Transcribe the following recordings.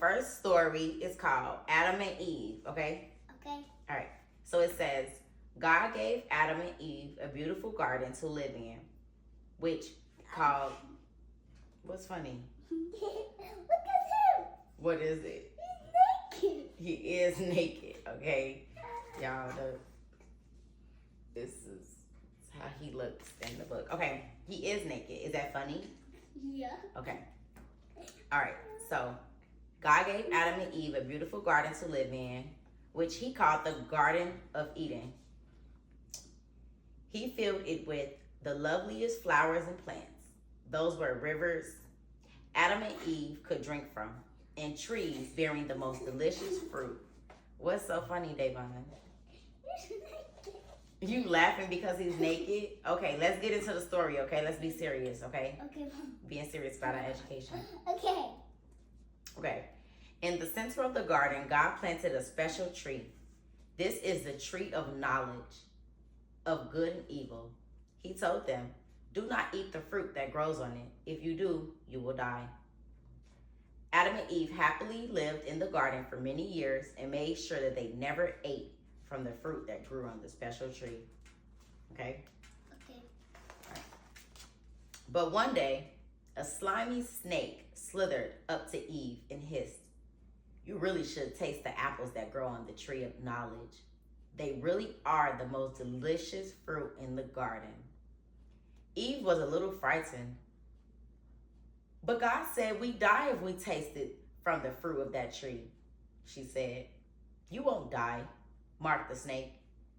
first story is called Adam and Eve, okay? Okay. All right. So it says, God gave Adam and Eve a beautiful garden to live in, which called, what's funny? Look at him. What is it? He's naked. He is naked, okay? Y'all, this is how he looks in the book. Okay, he is naked. Is that funny? Yeah. Okay. All right, so God gave Adam and Eve a beautiful garden to live in, which he called the Garden of Eden. He filled it with the loveliest flowers and plants. Those were rivers Adam and Eve could drink from, and trees bearing the most delicious fruit. What's so funny, Dayvon? He's naked. You laughing because he's naked? Okay, let's get into the story, okay? Let's be serious, okay? Okay, Mom. Being serious about our education. Okay. Okay. In the center of the garden, God planted a special tree. This is the tree of knowledge of good and evil. He told them, do not eat the fruit that grows on it. If you do, you will die. Adam and Eve happily lived in the garden for many years and made sure that they never ate from the fruit that grew on the special tree. Okay? Okay. But one day, a slimy snake slithered up to Eve and hissed, you really should taste the apples that grow on the tree of knowledge. They really are the most delicious fruit in the garden. Eve was a little frightened. But God said we die if we tasted from the fruit of that tree, she said. You won't die, marked the snake.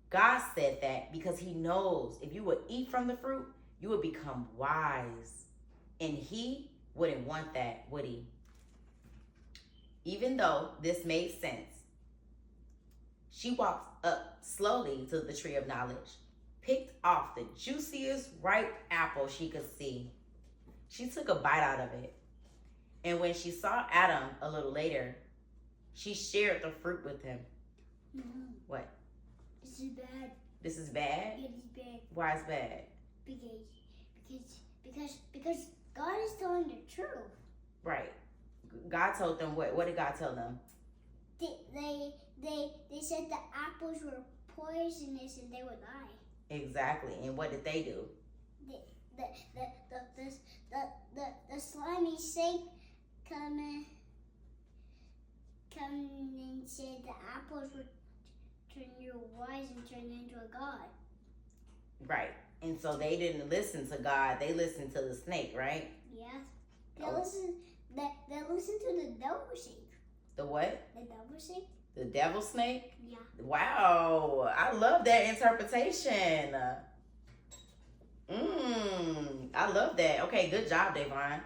God said that because he knows if you would eat from the fruit, you would become wise. And he wouldn't want that, would he? Even though this made sense, she walked up slowly to the tree of knowledge, picked off the juiciest ripe apple she could see. She took a bite out of it. And when she saw Adam a little later, she shared the fruit with him. Mom, What? this is bad. This is bad? It is bad Why is bad? because God is telling the truth. Right. God told them what? What did God tell them? They said the apples were poisonous and they would die. Exactly. And what did they do? The slimy snake come and said the apples would turn you wise and turn you into a god. Right. And so they didn't listen to God. They listened to the snake, right? Yeah. They Oh. listen to the devil snake. The what? The devil snake? The devil snake? Yeah. Wow. I love that interpretation. I love that. Okay, good job, Dayvon.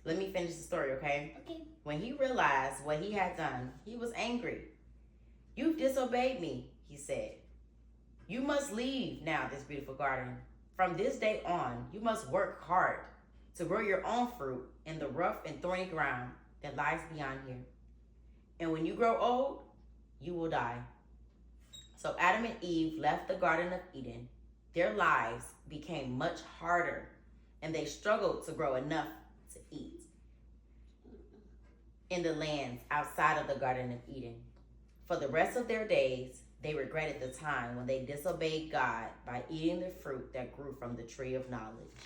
Let me finish the story, okay? Okay. When he realized what he had done, he was angry. You've disobeyed me, he said. You must leave now this beautiful garden. From this day on, you must work hard to grow your own fruit in the rough and thorny ground that lies beyond here. And when you grow old, you will die. So Adam and Eve left the Garden of Eden. Their lives became much harder, and they struggled to grow enough to eat in the lands outside of the Garden of Eden. For the rest of their days, they regretted the time when they disobeyed God by eating the fruit that grew from the tree of knowledge.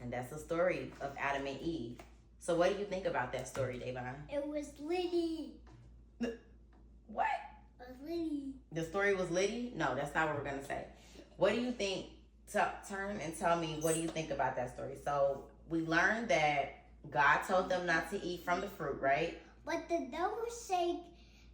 And that's the story of Adam and Eve. So what do you think about that story, Dayvon? It was Liddy. What? It was Liddy. The story was Liddy? No, that's not what we're going to say. What do you think? Turn and tell me, what do you think about that story? So we learned that God told them not to eat from the fruit, right? But the devil snake,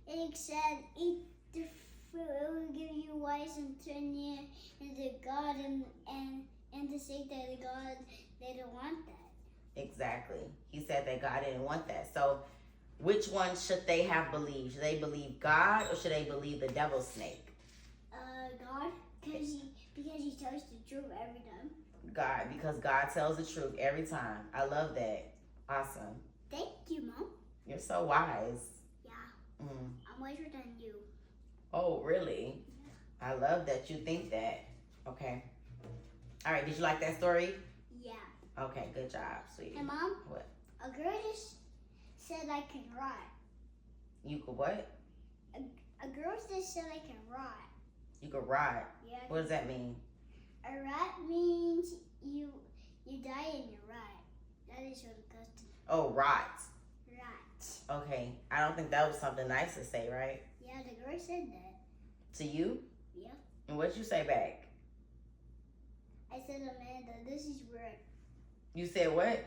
it said, eat the fruit, it will give you wise and turn you into God, and to say that the God, they don't want that. Exactly. He said that God didn't want that. So which one should they have believed? Should they believe God or should they believe the devil snake? God, because he tells the truth every time. God, because God tells the truth every time. I love that. Awesome. Thank you, Mom. You're so wise. Yeah, Mm. I'm wiser than you. Oh, really? I love that you think that. Okay. All right. Did you like that story? Yeah. Okay. Good job, sweetie. And Mom, What? a girl just said I can ride. You could what? A girl just said I can ride. You could ride. Yeah. What does that mean? A rat means you die in your ride. That is what it goes to. Oh, rot. Rat. Okay. I don't think that was something nice to say, right? Yeah, the girl said that. To you? Yeah. And what'd you say back? I said, Amanda, this is weird. You said what?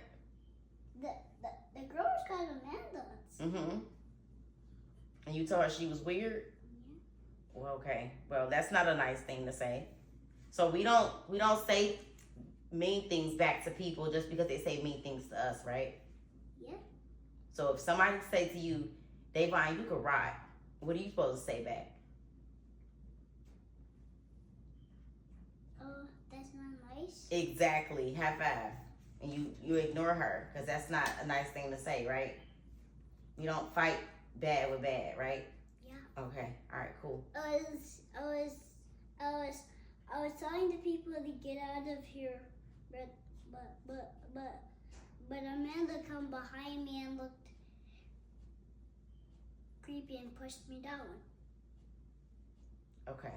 The girl's got Amanda. Mm-hmm. And you told her she was weird? Yeah. Well, okay. Well, that's not a nice thing to say. So we don't say mean things back to people just because they say mean things to us, right? Yeah. So if somebody say to you, Dayvon, you could ride, what are you supposed to say back? Oh, that's not nice. Exactly. High five. And you ignore her because that's not a nice thing to say, right? You don't fight bad with bad, right? Yeah. Okay. All right. Cool. I was telling the people to get out of here, but Amanda come behind me and looked creepy and pushed me down. Okay.